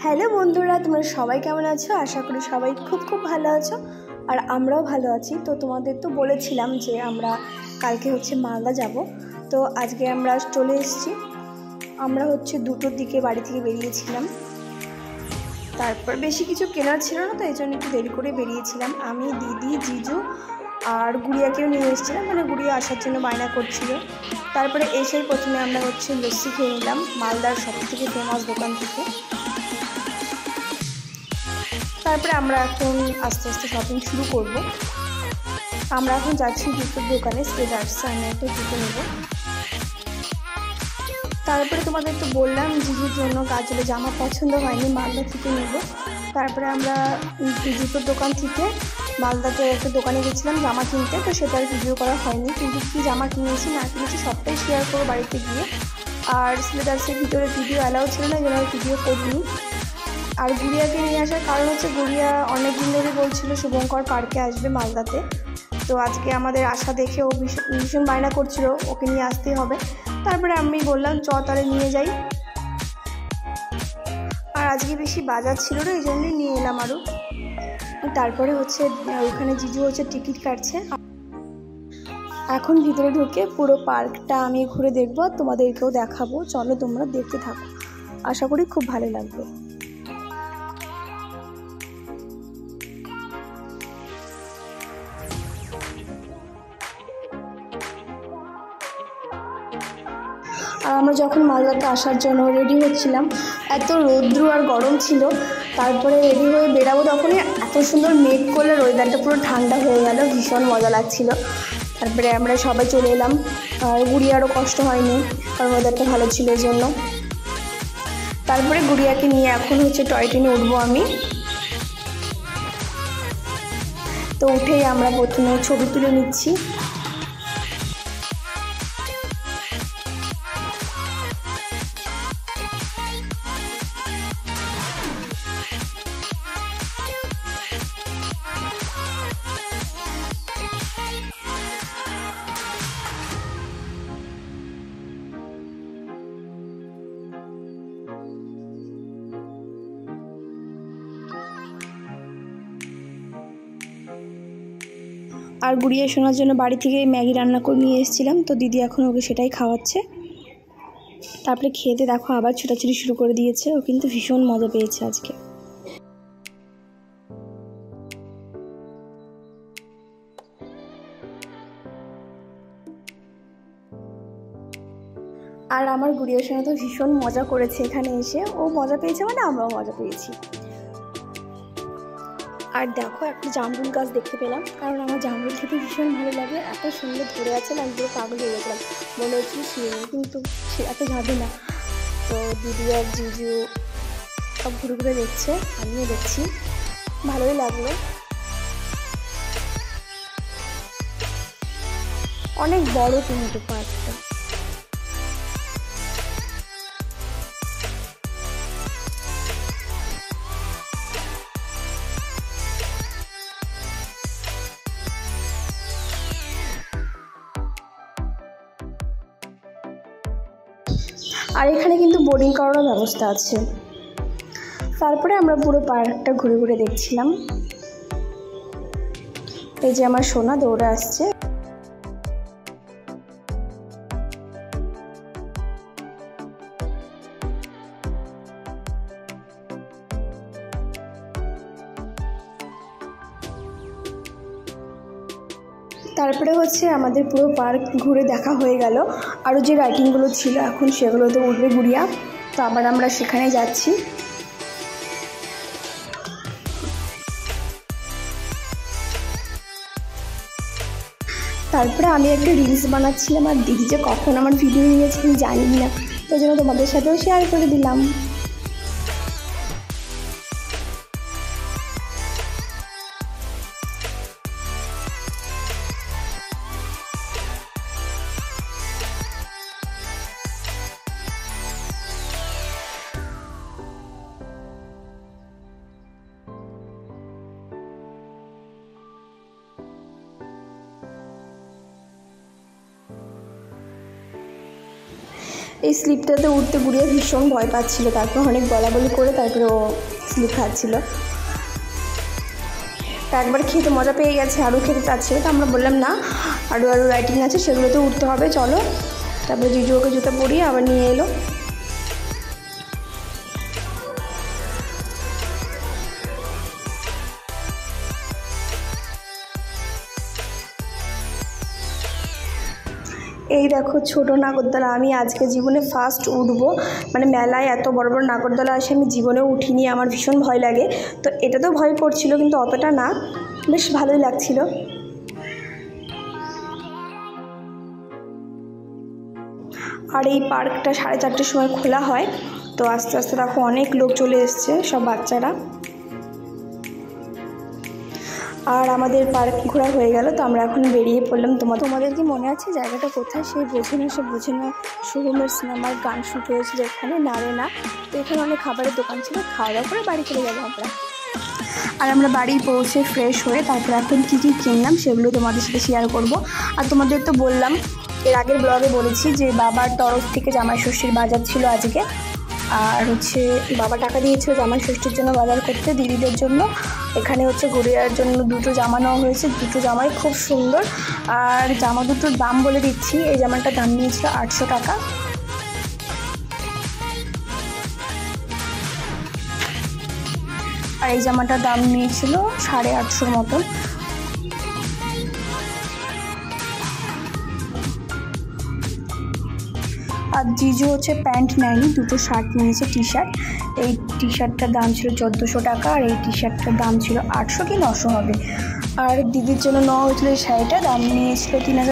Hello বন্ধুরা, তোমরা সবাই কেমন আছো? আশা করি সবাই খুব ভালো আছো, আর আমরাও ভালো আছি। তো তোমাদের তো বলেছিলাম যে আমরা কালকে মালদা যাব। তো আজকে আমরা চলে এসেছি। আমরা 2টোর দিকে বাড়ি থেকে বেরিয়েছিলাম। তারপর বেশি কিছু কেনার ছিল না, তো এই জন্য একটু দেরি করে বেরিয়েছিলাম। আমি, দিদি, জিজু আর গুড়িয়াকেও নিয়ে এসেছিলাম, গুড়িয়া আসার জন্য বায়না করছিল। তারপরে এসেই প্রথমে আমরা লস্যি খেয়ে নিলাম মালদার সবথেকে ফেমাস দোকান থেকে। তারপরে আমরা এখন আস্তে আস্তে শপিং শুরু করব। আমরা এখন যাচ্ছি জুতোর দোকানে, স্ট্রেটার্স। আমি একটা জুতো নেব। তারপরে তোমাদের তো বললাম জিজুর জন্য গাজলে জামা পছন্দ হয়নি, মালদা থেকে নেব। তারপরে আমরা জুতোর দোকান থেকে মালদাতে একটা দোকানে গেছিলাম জামা কিনতে। তো সেটা আর ভিডিও করা হয়নি, কিন্তু কী জামা কিনেছি না কিনেছি সবটাই শেয়ার করবো বাড়িতে গিয়ে। আর স্ট্রেটার্সের ভিতরে ভিডিও অ্যালাউ ছিল না, এই জন্য ভিডিও করিনি। আর গুড়িয়াকে নিয়ে আসার কারণ গুড়িয়া অনেক দিন ধরে বলছিল শুভঙ্কর পার্কে আসবে মালদাতে। তো আজকে আমাদের আশা দেখে ও ভীষণ বায়না করছিল ওকে নিয়ে আসতেই হবে। তারপরে আমি বললাম তাহলে নিয়ে যাই। আর আজকে বেশি বাজার ছিল না, এই জন্যই নিয়ে এলাম আরও। তারপরে ওইখানে জিজু টিকিট কাটছে। এখন ভিতরে ঢুকে পুরো পার্কটা আমি ঘুরে দেখবো, তোমাদেরকেও দেখাবো। চলো তোমরা দেখতে থাকো, আশা করি খুব ভালো লাগবে। আর আমরা যখন মালদাতে আসার জন্য রেডি হচ্ছিলাম, এত রৌদ্র আর গরম ছিল। তারপরে রেডি হয়ে বেরাবো, তখনই এত সুন্দর মেঘ করলে ওয়েদারটা পুরো ঠান্ডা হয়ে গেল, ভীষণ মজা লাগছিল। তারপরে আমরা সবাই চলে এলাম। আর গুড়িয়ারও কষ্ট হয়নি, কারণ ওয়েদারটা ভালো ছিল এই জন্য। তারপরে গুড়িয়াকে নিয়ে এখন টয় ট্রেনে উঠবো আমি। তো উঠেই আমরা প্রথমে ছবি তুলে নিচ্ছি। আর গুড়িয়া শোনার জন্য বাড়ি থেকে ম্যাগি রান্না করে নিয়ে এসেছিলাম, তো দিদি এখন ওকে সেটাই খাওয়াচ্ছে। তারপরে খেতে দেখো আবার ছোটাছুটি শুরু করে দিয়েছে। ও কিন্তু ভীষণ মজা পেয়েছে আজকে। আর আমার গুড়িয়া শোনা তো ভীষণ মজা করেছে এখানে এসে। ও মজা পেয়েছে আমরাও মজা পেয়েছি। আর দেখো একটা জামরুল গাছ দেখতে পেলাম, কারণ আমার জামরুল খেতে ভীষণ ভালো লাগে। এত সুন্দর ধরে আছে না, একদম পাগল হয়ে গেছিলাম, মনে হচ্ছিল শুয়ে, কিন্তু সে এত যাবে না। তো দিদি আর জিজু সব ঘুরে ঘুরে দেখছে, আমিও দেখছি, ভালোই লাগলো। অনেক বড় কিন্তু পার্কটা। আর এখানে কিন্তু বোর্ডিং করারও ব্যবস্থা আছে। তারপরে আমরা পুরো পার্কটা ঘুরে ঘুরে দেখছিলাম। এই যে আমার সোনা দৌড়ে আসছে। তারপরে আমাদের পুরো পার্ক ঘুরে দেখা হয়ে গেল। আরও যে রাইডিংগুলো ছিল এখন সেগুলোতে উঠবে গুড়িয়া। তো আবার আমরা সেখানে যাচ্ছি। তারপরে আমি একটা রিলস বানাচ্ছিলাম, আর দিদি যে কখন আমার ভিডিও নিয়েছে আমি জানি না, ওই জন্য তোমাদের সাথেও শেয়ার করে দিলাম। এই স্লিপটাতে উঠতে গুড়িয়ে ভীষণ ভয় পাচ্ছিল, তারপর অনেক বলাবলি করে তারপরে ও স্লিপ খাচ্ছিল। একবার খেতে মজা পেয়ে গেছে, আরও খেতে চাচ্ছিল, তো আমরা বললাম না, আরও রাইটিং আছে সেগুলোতে উঠতে হবে, চলো। তারপরে জিজু ওকে জুতো পরিয়ে আবার নিয়ে এলো। এই দেখো ছোট নাগরদোলা, আমি আজকে জীবনে ফার্স্ট উঠবো, মানে মেলায় এত বড় বড় নাগরদোলা আসে আমি জীবনেও উঠিনি, আমার ভীষণ ভয় লাগে। তো এটাতেও ভয় করছিল কিন্তু অতটা না, বেশ ভালোই লাগছিল। আর এই পার্কটা 4:30টার সময় খোলা হয়, তো আস্তে আস্তে দেখো অনেক লোক চলে এসছে, সব বাচ্চারা। আর আমাদের পার্ক ঘোরা হয়ে গেল, তো আমরা এখন বেরিয়ে পড়লাম। তোমাদের কি মনে আছে জায়গাটা কোথায়? সে বোঝে না সোহমের সিনেমার গান শ্যুট হয়েছিল এখানে, নারে না। তো এখানে অনেক খাবারের দোকান ছিল, খাওয়া দাওয়া করে বাড়ি চলে যাবো আমরা। আর আমরা বাড়ি পৌঁছে ফ্রেশ হয়ে তারপর এখন কী কী কিনলাম সেগুলো তোমাদের সাথে শেয়ার করব। আর তোমাদের তো বললাম, এর আগের ব্লগে বলেছি যে বাবার তরফ থেকে জামাই ষষ্ঠীর বাজার ছিল আজকে। আর বাবা টাকা দিয়েছিল জামাই ষষ্ঠীর জন্য বাজার করতে দিদিদের জন্য। এখানে গড়িয়ার জন্য 2টো জামা নেওয়া হয়েছে, 2টো জামাই খুব সুন্দর। আর জামা দুটোর দাম বলে দিচ্ছি, এই জামাটার দাম নিয়েছিল 800 টাকা। আর এই জামাটার দাম নিয়েছিল 850 মতন। আর জিজু প্যান্ট নেয়নি, 2টো শার্ট নিয়েছে, টি শার্ট। এই টি শার্টটার দাম ছিল 1400 টাকা, আর এই টি শার্টটার দাম ছিল 800 কি 900 হবে। আর দিদির জন্য নেওয়া হয়েছিল এই শাড়িটা, দাম নিয়েছিল 3000।